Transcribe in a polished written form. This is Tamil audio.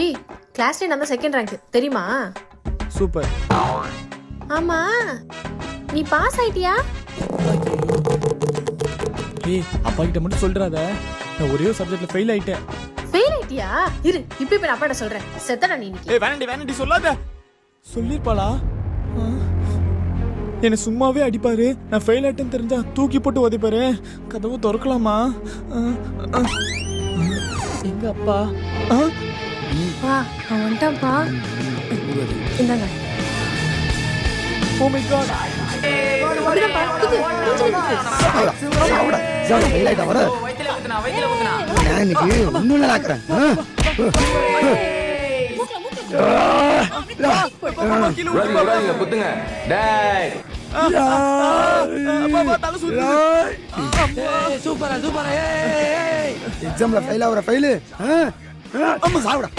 ஏய் கிளாஸ்ல நான் தான் செகண்ட் ரேங்க் தெரியுமா? சூப்பர். ஆமா நீ பாஸ் ஆயிட்டியா? ஏய் அப்பா கிட்ட மட்டும் சொல்றாத, நான் ஒரே ஒரு சப்ஜெக்ட்ல ஃபெயில் ஆயிட்டேன். ஃபெயில் ஆயிட்டியா? இரு இப்போ நான் அப்பாட்ட சொல்றேன். செத்தடா நீ இன்னைக்கு. ஏய் வேணாண்டி சொல்லாத. சொல்லிருப்பாளா? என்ன சும்மாவே அடிப்பாரு, நான் ஃபெயில் ஆயிட்டேன்னு தெரிஞ்சா தூக்கி போட்டு உதைப்பாரு. கதவு திறக்கலாமா? எங்க அப்பா? வா அவன் வந்துட்டான்ப்பா. இந்தாங்க. Oh my God. எக்ஸாம்ல ஃபெயில் ஆகுற ஃபெயிலு சாப்பிட